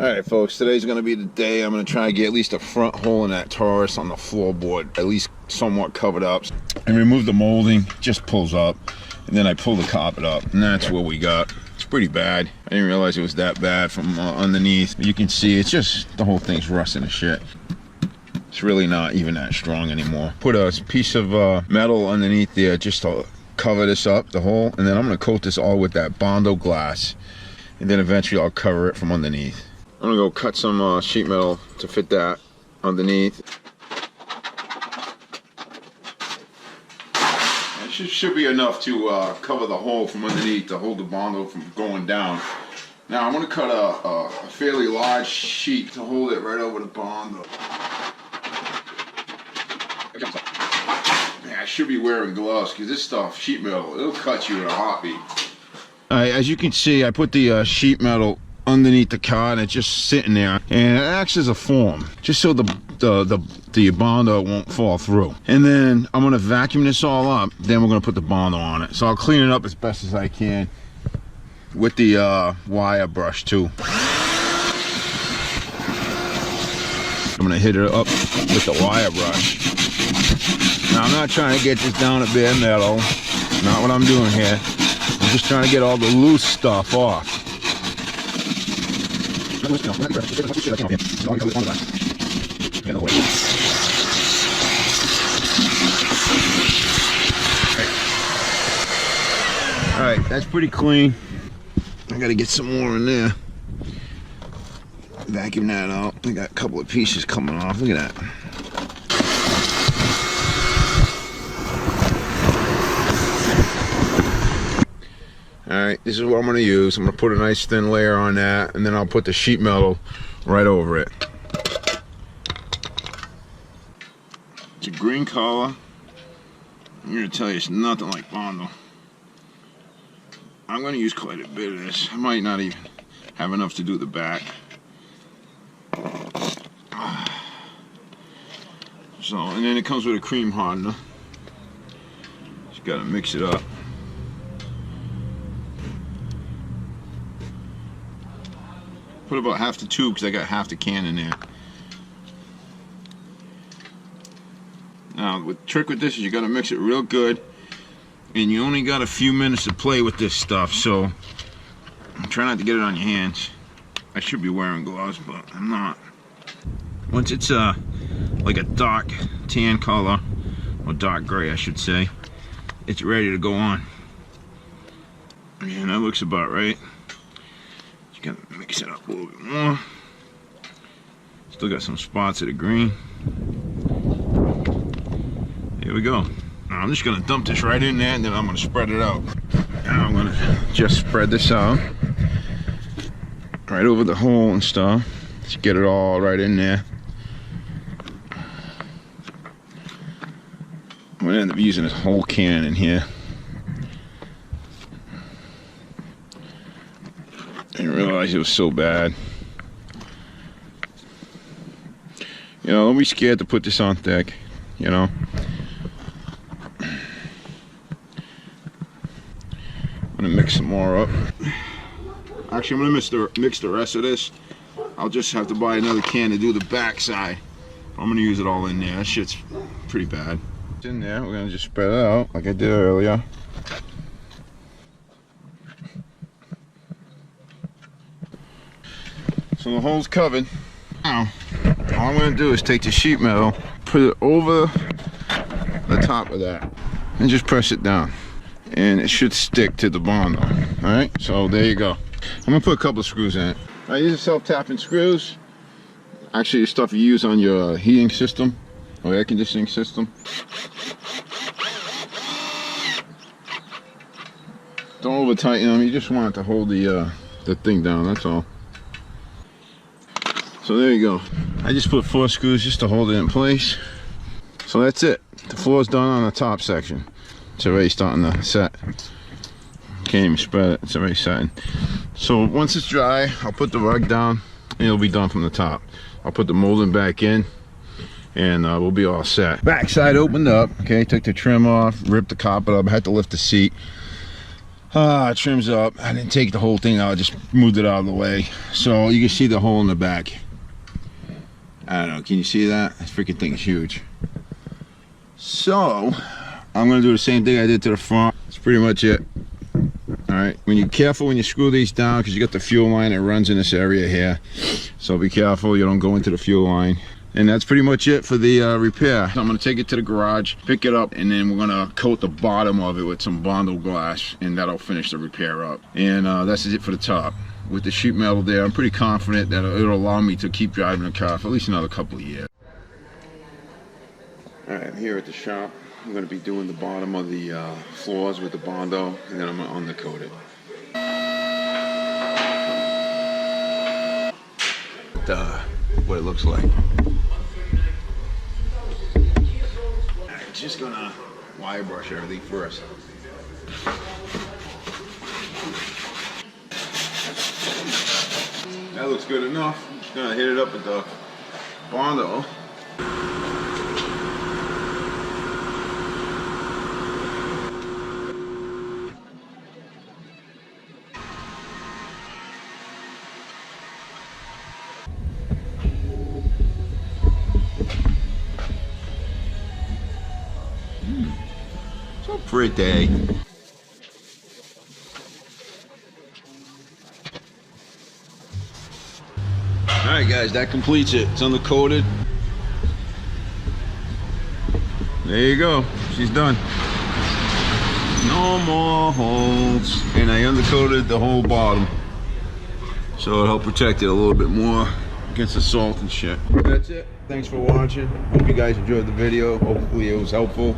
Alright folks, today's going to be the day I'm going to try to get at least a front hole in that Taurus on the floorboard, at least somewhat covered up. And remove the molding, just pulls up, and then I pull the carpet up, and that's what we got. It's pretty bad. I didn't realize it was that bad from underneath. You can see it's just, the whole thing's rusting to shit. It's really not even that strong anymore. Put a piece of metal underneath there just to cover this up, the hole, and then I'm going to coat this all with that Bondo glass, and then eventually I'll cover it from underneath. I'm gonna go cut some sheet metal to fit that underneath. It should be enough to cover the hole from underneath to hold the Bondo from going down. Now I'm gonna cut a fairly large sheet to hold it right over the Bondo. Yeah, I should be wearing gloves because this stuff, sheet metal, it'll cut you in a heartbeat. As you can see, I put the sheet metal underneath the car and it's just sitting there, and it acts as a form just so the Bondo won't fall through. And then I'm going to vacuum this all up, then we're going to put the Bondo on it. So I'll clean it up as best as I can with the wire brush too. I'm going to hit it up with the wire brush. Now I'm not trying to get this down at bare metal, not what I'm doing here. I'm just trying to get all the loose stuff off. Alright, that's pretty clean. I gotta get some more in there. Vacuum that out. We got a couple of pieces coming off. Look at that. Alright, this is what I'm going to use. I'm going to put a nice thin layer on that, and then I'll put the sheet metal right over it. It's a green color. I'm going to tell you, it's nothing like Bondo. I'm going to use quite a bit of this. I might not even have enough to do the back. So, and then it comes with a cream hardener. Just got to mix it up. Put about half the tube because I got half the can in there. Now the trick with this is you got to mix it real good, and you only got a few minutes to play with this stuff, so try not to get it on your hands. I should be wearing gloves, but I'm not. Once it's like a dark tan color, or dark gray I should say, it's ready to go on. And that looks about right. Gotta mix it up a little bit more. Still got some spots of the green. Here we go. Now I'm just gonna dump this right in there, and then I'm gonna spread it out. Now I'm gonna just spread this out right over the hole and stuff. Just get it all right in there. I'm gonna end up using this whole can in here. I didn't realize it was so bad. You know, don't be scared to put this on thick, you know. I'm gonna mix some more up. Actually, I'm gonna mix the rest of this. I'll just have to buy another can to do the back side. I'm gonna use it all in there. That shit's pretty bad. It's in there. We're gonna just spread it out like I did earlier. So the hole's covered. Now, all I'm going to do is take the sheet metal, put it over the top of that, and just press it down. And it should stick to the Bondo. Alright, so there you go. I'm going to put a couple of screws in it. I use self-tapping screws. Actually, the stuff you use on your heating system or air conditioning system. Don't over tighten them, you just want it to hold the thing down, that's all. So there you go. I just put 4 screws just to hold it in place. So that's it. The floor's done on the top section. It's already starting to set. Can't even spread it, it's already setting. So once it's dry, I'll put the rug down and it'll be done from the top. I'll put the molding back in and we'll be all set. Backside opened up, okay, took the trim off, ripped the carpet up, had to lift the seat. It trims up. I didn't take the whole thing out, I just moved it out of the way. So you can see the hole in the back. I don't know, can you see that? This freaking thing is huge. So I'm gonna do the same thing I did to the front. That's pretty much it. All right, when you're careful when you screw these down, because you got the fuel line that runs in this area here, so be careful you don't go into the fuel line. And that's pretty much it for the repair. So I'm gonna take it to the garage, pick it up, and then we're gonna coat the bottom of it with some Bondo glass, and that'll finish the repair up. And that's it for the top. With the sheet metal there, I'm pretty confident that it'll allow me to keep driving the car for at least another couple of years. All right, I'm here at the shop. I'm going to be doing the bottom of the floors with the Bondo, and then I'm going to undercoat it. What it looks like. Alright, just going to wire brush everything first. That looks good enough. I'm just going to hit it up with the Bondo. So pretty. Alright guys, that completes it. It's undercoated. There you go. She's done. No more holes. And I undercoated the whole bottom, so it'll help protect it a little bit more against the salt and shit. That's it. Thanks for watching. Hope you guys enjoyed the video. Hopefully it was helpful.